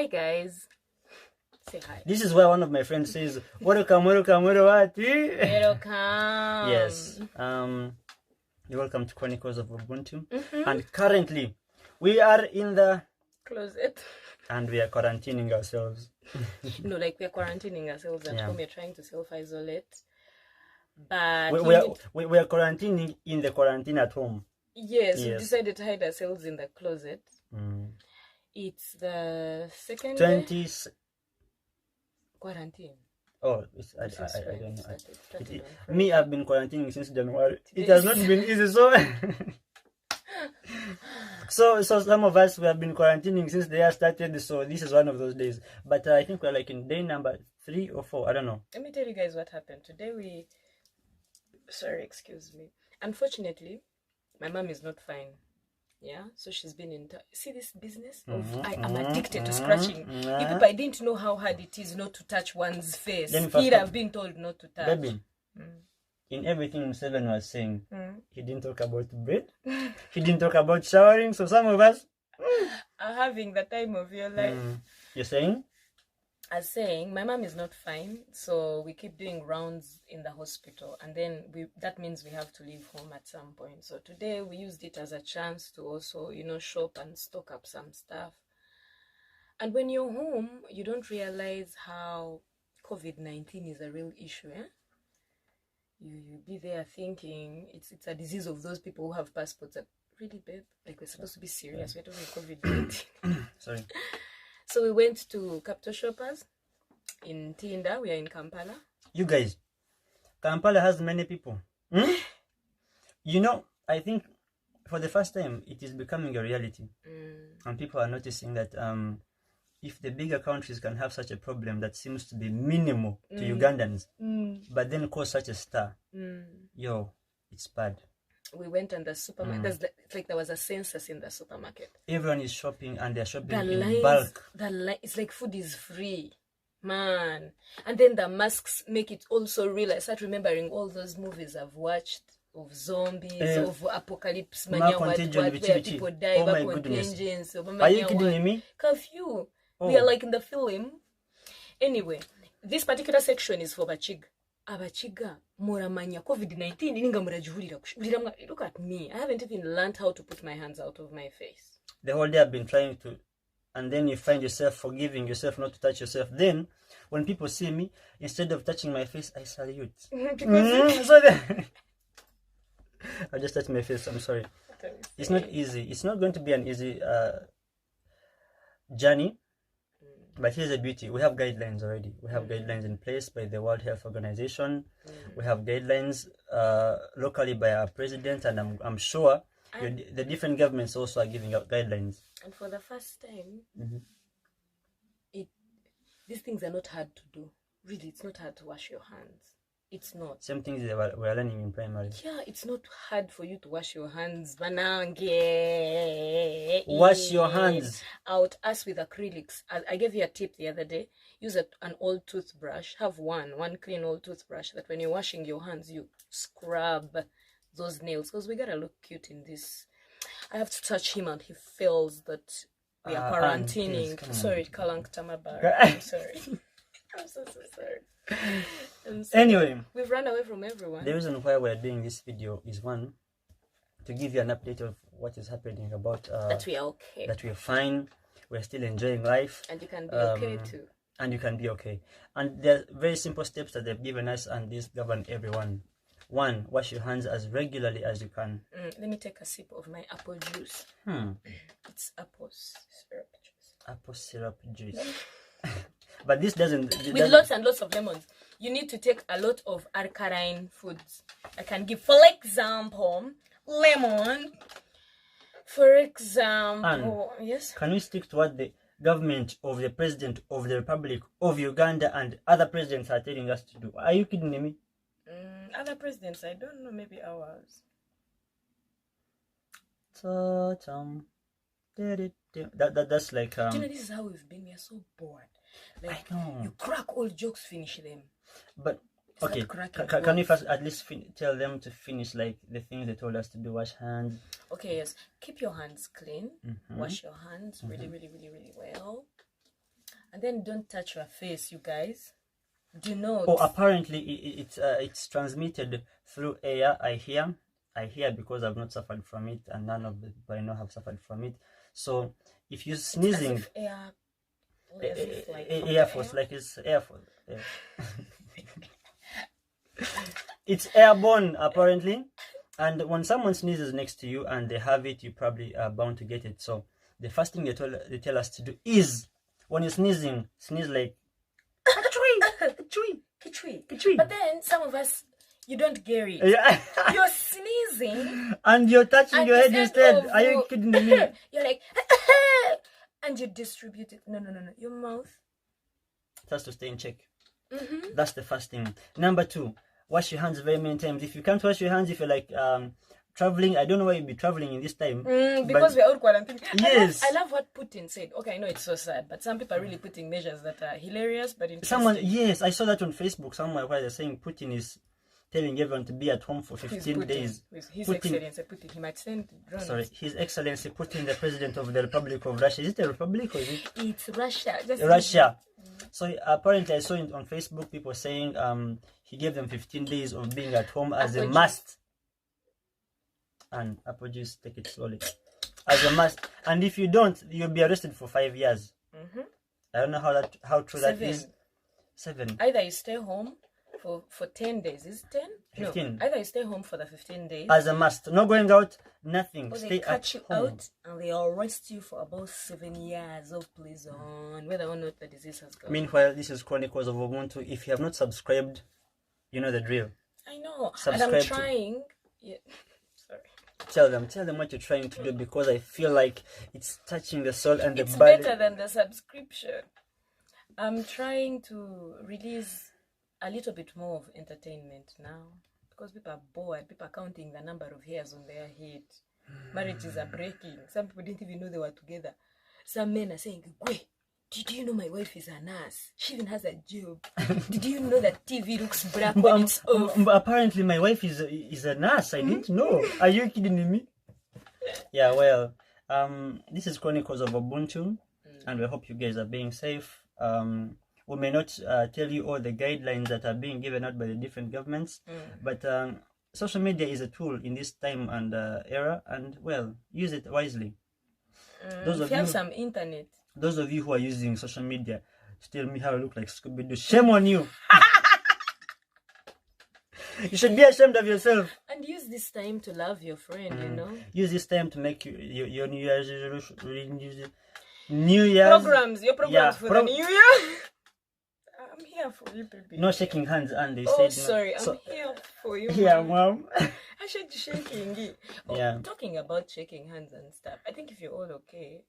Hi guys. Say hi. This is why one of my friends says, welcome, welcome, welcome. Welcome. Yes. You're welcome to Chronicles of Ubuntu. And currently, we are in the closet. And we are quarantining ourselves. No, like we are quarantining ourselves at home. We're trying to self-isolate. But we are quarantining in the quarantine at home. Yes, we decided to hide ourselves in the closet. It's the second 20th quarantine. Oh, I don't know. Me, I've been quarantining since January. It has not been easy, so so some of us, we have been quarantining since the year started, so this is one of those days. But I think we're like in day number 3 or 4, I don't know. Let me tell you guys what happened today. Excuse me, unfortunately my mom is not fine. So she's been in see this business of I'm addicted to scratching. You people, I didn't know how hard it is not to touch one's face. Here I've been told not to touch. Baby, in everything Seven was saying, he didn't talk about bed, he didn't talk about showering, so some of us are having the time of your life. You're saying? As saying, my mom is not fine, so we keep doing rounds in the hospital, and then that means we have to leave home at some point. So today we used it as a chance to also, shop and stock up some stuff. And when you're home, you don't realize how COVID-19 is a real issue. You be there thinking it's a disease of those people who have passports that really bad. Like, we're supposed to be serious. We're talking COVID-19. Sorry. So we went to Capital Shoppers in Tinda. We are in Kampala. You guys, Kampala has many people. I think for the first time it is becoming a reality. And people are noticing that if the bigger countries can have such a problem that seems to be minimal to Ugandans, but then cause such a star, it's bad. We went in the supermarket. It's like there was a census in the supermarket. Everyone is shopping, and they're shopping in bulk. It's like food is free, man. And then the masks make it also real. I start remembering all those movies I've watched of zombies, of apocalypse, where people die back on engines. Are you kidding me? Curfew. We are like in the film. Anyway, this particular section is for Bachiga. Abachiga muramanya COVID-19 ninga murajihurira. Look at me. I haven't even learned how to put my hands out of my face. The whole day I've been trying to, and then you find yourself forgiving yourself not to touch yourself. Then when people see me, instead of touching my face, I salute. I just touch my face. I'm sorry. It's not easy. It's not going to be an easy journey. But here's the beauty. We have guidelines already. We have guidelines in place by the World Health Organization. We have guidelines locally by our president, and I'm sure the different governments also are giving out guidelines. And for the first time, these things are not hard to do. Really, it's not hard to wash your hands. It's not. Same things that we're learning in primary. Yeah, it's not hard for you to wash your hands. Wash your hands. Out us with acrylics. I gave you a tip the other day. Use an old toothbrush. Have one clean old toothbrush that when you're washing your hands, you scrub those nails. Because we gotta look cute in this. I have to touch him and he feels that we are quarantining. Sorry, Kalank Tamabar. I'm sorry. I'm so sorry. Anyway, we've run away from everyone. The reason why we're doing this video is, one, to give you an update of what is happening, about that we are okay, that we are fine, we're still enjoying life, and you can be okay too. And you can be okay. And there are very simple steps that they've given us, and this govern everyone. 1, wash your hands as regularly as you can. Let me take a sip of my apple juice. It's apple syrup juice. Apple syrup juice. But this doesn't... With lots and lots of lemons. You need to take a lot of alkaline foods. I can give, for example, lemon. For example, yes? Can we stick to what the government of the President of the Republic of Uganda and other presidents are telling us to do? Are you kidding me? Other presidents, I don't know, maybe ours. That's like... Do you know, this is how we've been. We are so bored. Like, I know. You crack all jokes, finish them. But okay, can we first at least tell them to finish like the things they told us to do? Wash hands. Okay, yes. Keep your hands clean. Wash your hands really, really, really, really well. And then don't touch your face, you guys. Do not. Oh, apparently it's transmitted through air. I hear because I've not suffered from it, and none of the people I know have suffered from it. So if you're sneezing, as if air, as if like Air Force, like it's Air Force. Yeah. It's airborne apparently, and when someone sneezes next to you and they have it, you probably are bound to get it. So the first thing they tell us to do is, when you're sneezing, sneeze like but then some of us, you don't get it. yeah. You're sneezing And you're touching your head instead. Are you kidding me? You're like and you distribute it. No. Your mouth Just to stay in check. That's the first thing. Number 2, wash your hands very many times. If you can't wash your hands, if you're like traveling, I don't know why you'd be traveling in this time. Because we're out quarantined. Yes. I love what Putin said. Okay, I know it's so sad, but some people are really putting measures that are hilarious, but interesting. Someone, yes, I saw that on Facebook somewhere where they're saying Putin is telling everyone to be at home for 15 days. His Excellency Putin, he might send drones. Sorry, His Excellency Putin, the President of the Republic of Russia. Is it a republic or is it? It's Russia. Just Russia. So apparently I saw it on Facebook, people saying he gave them 15 days of being at home as a must. And apologies, take it slowly. As a must. And if you don't, you'll be arrested for 5 years. I don't know how true 7. that is. 7. Either you stay home for 10 days. Is it 10? 15. No. Either you stay home for the 15 days. As a must. No going out, nothing. Or Stay they catch you home. out and they arrest you for about 7 years of prison, whether or not the disease has gone. Meanwhile, this is Chronicles of Ubuntu. If you have not subscribed, you know the drill. I know. Subscribe and I'm trying. Yeah. Sorry. Tell them what you're trying to do, because I feel like it's touching the soul and the It's body. better than the subscription. I'm trying to release a little bit more of entertainment now, because people are bored. People are counting the number of hairs on their head. Marriages are breaking. Some people didn't even know they were together. Some men are saying, "Wait, did you know my wife is a nurse? She even has a job. Did you know that TV looks black when it's off?" But apparently my wife is a nurse. I didn't know. Are you kidding me? Yeah, well, this is Chronicles of Ubuntu, and we hope you guys are being safe. We may not tell you all the guidelines that are being given out by the different governments, but social media is a tool in this time and era, and well, use it wisely. If you have some internet. Those of you who are using social media to tell me how I look like Scooby-Doo, shame on you. You should be ashamed of yourself. And use this time to love your friend, you know. Use this time to make your New Year's resolution. New Year's programs. Your programs for the New Year. I'm here for you, baby. No shaking hands, and they said. Sorry, I'm here for you. Yeah, Mom. I should shaking. Yeah. Talking about shaking hands and stuff. I think if you're all okay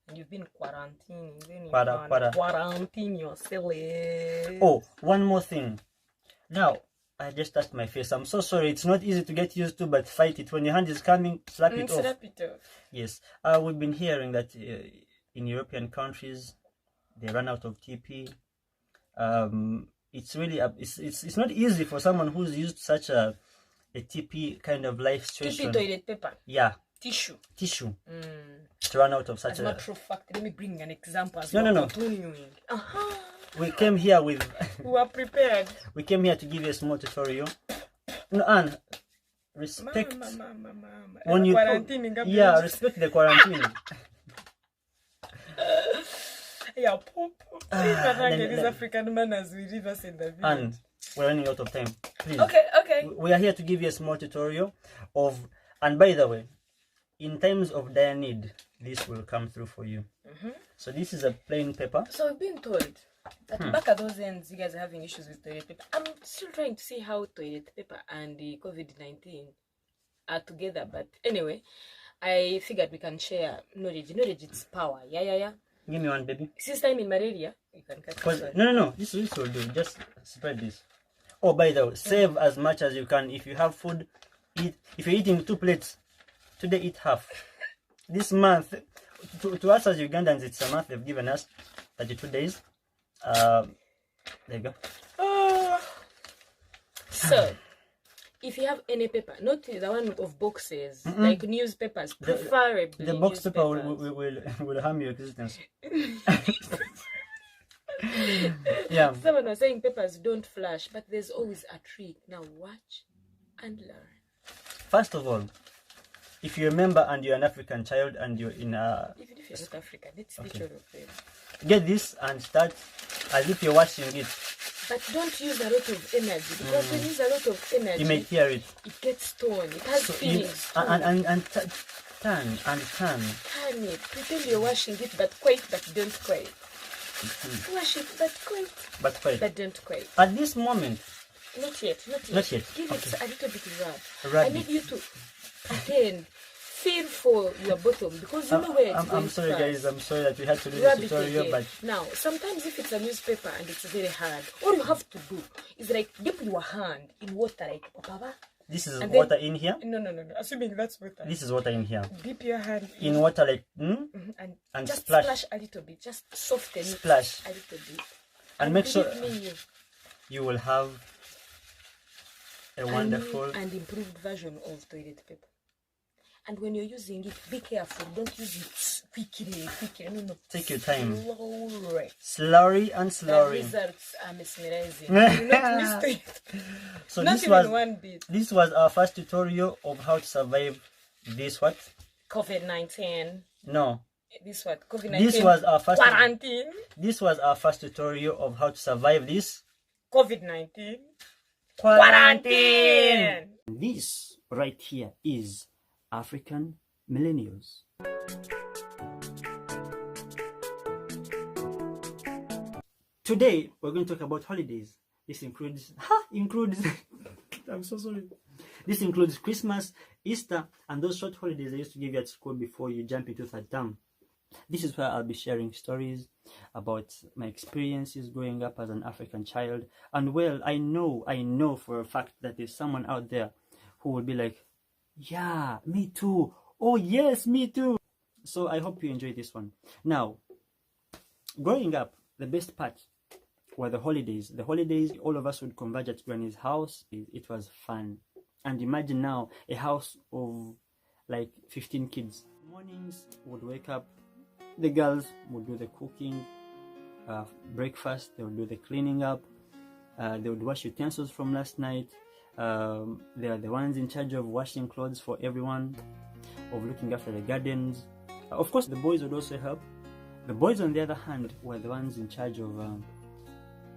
and you've been quarantining, then you quarantine yourself. Oh, one more thing. Now, I just touched my face. I'm so sorry. It's not easy to get used to, but fight it. When your hand is coming, slap it off. Slap it off. Yes. We've been hearing that in European countries, they run out of TP. It's really it's not easy for someone who's used such a TP kind of life situation. TP toilet paper. Yeah. Tissue. To run out of such a matter of fact, let me bring an example. No. We came here with. We were prepared. We came here to give you a small tutorial. No, Anne, respect. When you respect the quarantine. Yeah, these African manners we leave us in the village. And we're running out of time. Please. Okay. We are here to give you a small tutorial of, and by the way, in times of dire need, this will come through for you. So this is a plain paper. So we've been told that back at those ends, you guys are having issues with toilet paper. I'm still trying to see how toilet paper and the COVID-19 are together. But anyway, I figured we can share knowledge. Knowledge, it's power. Yeah. Give me one, baby. Since I'm in malaria, you can cut this. No. This will do. Just spread this. Oh, by the way, save as much as you can. If you have food, eat. If you're eating 2 plates, today eat half. This month, to us as Ugandans, it's a month they've given us 32 days. There you go. So, if you have any paper, not the one of boxes, like newspapers, preferably the box paper will harm your existence. Yeah. Someone was saying papers don't flash, but there's always a trick. Now watch and learn. First of all, if you remember and you're an African child and you're in a... Even if you're not African, let's teach all of them. Get this and start as if you're watching it. But don't use a lot of energy, because when you use a lot of energy, You may tear it. it gets torn. It has feelings. Turn and turn. Turn it. Pretend you're washing it, but quite, but don't quite. Wash it, but quite, but don't quite. At this moment, Not yet. Not yet. Give it a little bit of rub. Rub I need you to pretend. Feel for your bottom, because you know where it's going. I'm sorry, guys. I'm sorry that we had to do Rub this it tutorial, again. but Now, sometimes if it's a newspaper and it's very hard, all you have to do is like dip your hand in water, like papa. this is And water then- in here. No. Assuming that's water. This is water in here. Dip your hand In water, like and just splash. a little bit. Just soften Splash. it a little bit. And make sure believe me, you will have a a wonderful. new and improved version of toilet paper. And when you're using it, be careful. Don't use it quickly. No. Take your time. Slowly. Slurry and The slurry. results are mesmerizing. Do not miss it. So Not this even was one bit. this was our first tutorial of how to survive this what? COVID-19. No. This what? COVID-19. This was our first quarantine. This was our first tutorial of how to survive this COVID-19. quarantine. This right here is African millennials. Today we're going to talk about holidays. This includes I'm so sorry. This includes Christmas, Easter, and those short holidays I used to give you at school before you jump into third term. This is where I'll be sharing stories about my experiences growing up as an African child. And well, I know for a fact that there's someone out there who will be like, yeah, me too. Oh yes, me too. So I hope you enjoy this one. Now, growing up, the best part were the holidays. The holidays, all of us would converge at Granny's house. It was fun. And imagine now a house of like 15 kids. Mornings would wake up. The girls would do the cooking, breakfast. They would do the cleaning up. They would wash utensils from last night. They are the ones in charge of washing clothes for everyone, of looking after the gardens. Of course, the boys would also help. The boys, on the other hand, were the ones in charge of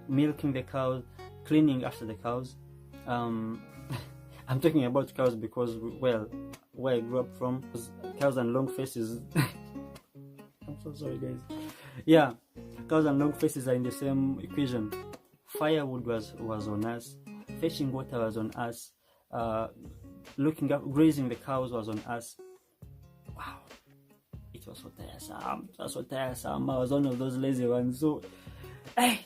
milking the cows, cleaning after the cows. I'm talking about cows because, well, where I grew up from, cows and long faces. I'm so sorry, guys. Yeah, cows and long faces are in the same equation. Firewood was on us. Fetching water was on us. Looking up, grazing the cows was on us. Wow, it was so tiresome. It was so tiresome. I was one of those lazy ones. So, hey.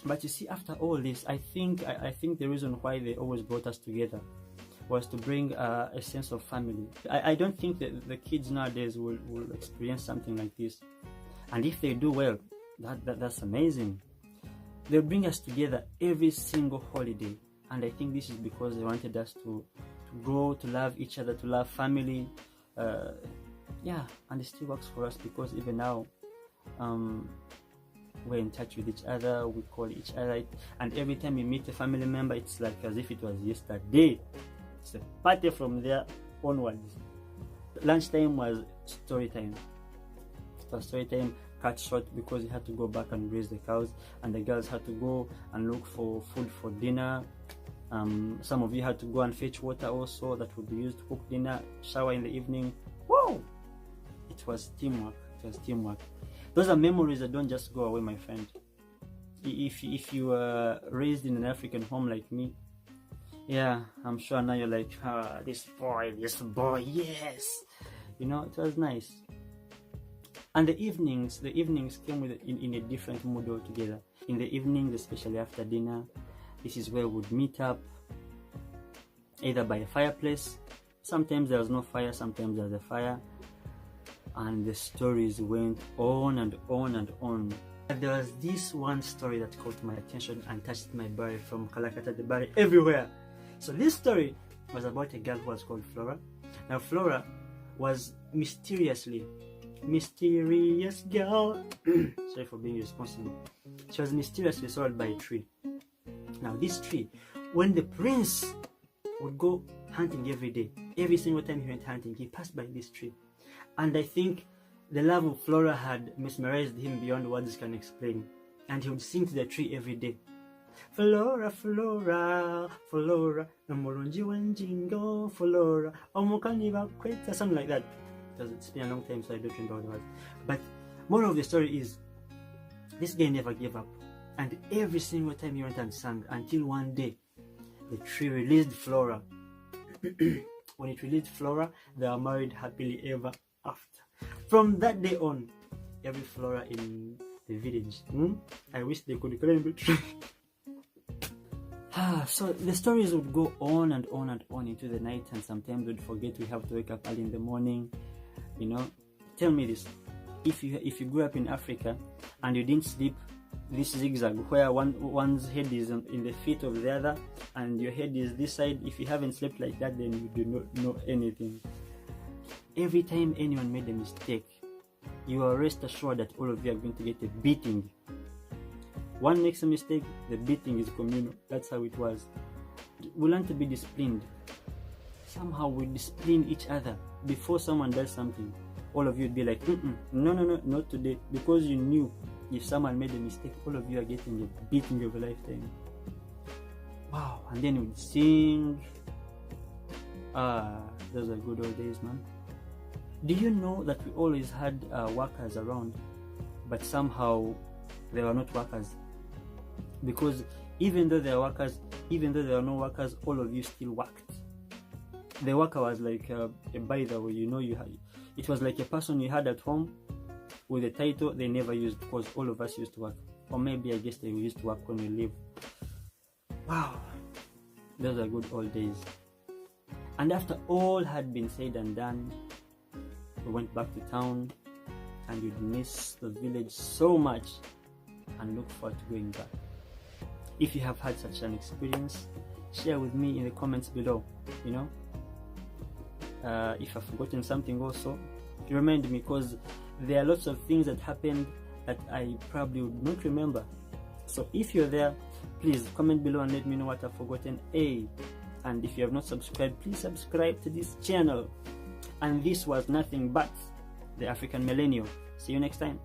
But you see, after all this, I think the reason why they always brought us together was to bring a sense of family. I don't think that the kids nowadays will experience something like this. And if they do, well, that's amazing. They'll bring us together every single holiday. And I think this is because they wanted us to grow, to love each other, to love family. Yeah, and it still works for us because even now, we're in touch with each other, we call each other, and every time you meet a family member, it's like as if it was yesterday. It's a party from there onwards. Lunchtime was story time. It was story time, cut short because you had to go back and graze the cows, and the girls had to go and look for food for dinner. Some of you had to go and fetch water also that would be used to cook dinner, shower in the evening. Whoa! It was teamwork. It was teamwork. Those are memories that don't just go away, my friend. If you were raised in an African home like me, yeah, I'm sure now you're like, this boy, yes. You know, it was nice. And the evenings came with in a different mood altogether. In the evenings, especially after dinner, this is where we would meet up, either by a fireplace. Sometimes there was no fire, sometimes there was a fire. And the stories went on and on and on. There was this one story that caught my attention and touched my body from Kalakata the body everywhere. So this story was about a girl who was called Flora. Now Flora was mysteriously Mysterious girl. Sorry for being irresponsible. She was mysteriously swallowed by a tree. Now this tree, when the prince would go hunting every day, every single time he went hunting, he passed by this tree. And I think the love of Flora had mesmerized him beyond words can explain. And he would sing to the tree every day. Flora, Flora, Flora, Namurunji Wenjingo, Flora, Omukaniva Kweta, something like that. Because it's been a long time, so I don't remember the words. But moral of the story is, this guy never gave up. And every single time he went and sang, until one day, the tree released Flora. When it released Flora, they were married happily ever after. From that day on, every Flora in the village, I wish they could climb the tree. So the stories would go on and on and on into the night, and sometimes we'd forget we have to wake up early in the morning. You know, tell me this: if you grew up in Africa and you didn't sleep this zigzag where one's head is in the feet of the other and your head is this side, if you haven't slept like that, then you do not know anything. Every time anyone made a mistake, you are rest assured that all of you are going to get a beating. One makes a mistake, the beating is communal. That's how it was. We learn to be disciplined. Somehow we discipline each other. Before someone does something, all of you would be like, no, not today. Because you knew if someone made a mistake, all of you are getting a beating of a lifetime. Wow. And then we'd sing. Those are good old days, man. Do you know that we always had workers around, but somehow they were not workers? Because even though there were no workers, all of you still worked. The worker was like a by the way, it was like a person you had at home with a title they never used, because all of us used to work. Or maybe I guess they used to work when we live. Wow, those are good old days. And after all had been said and done, we went back to town, and you'd miss the village so much and look forward to going back. If you have had such an experience, share with me in the comments below. If I've forgotten something also, remind me, because there are lots of things that happened that I probably would not remember. So if you're there, please comment below and let me know what I've forgotten. And if you have not subscribed, please subscribe to this channel. And this was nothing but the African Millennial. See you next time.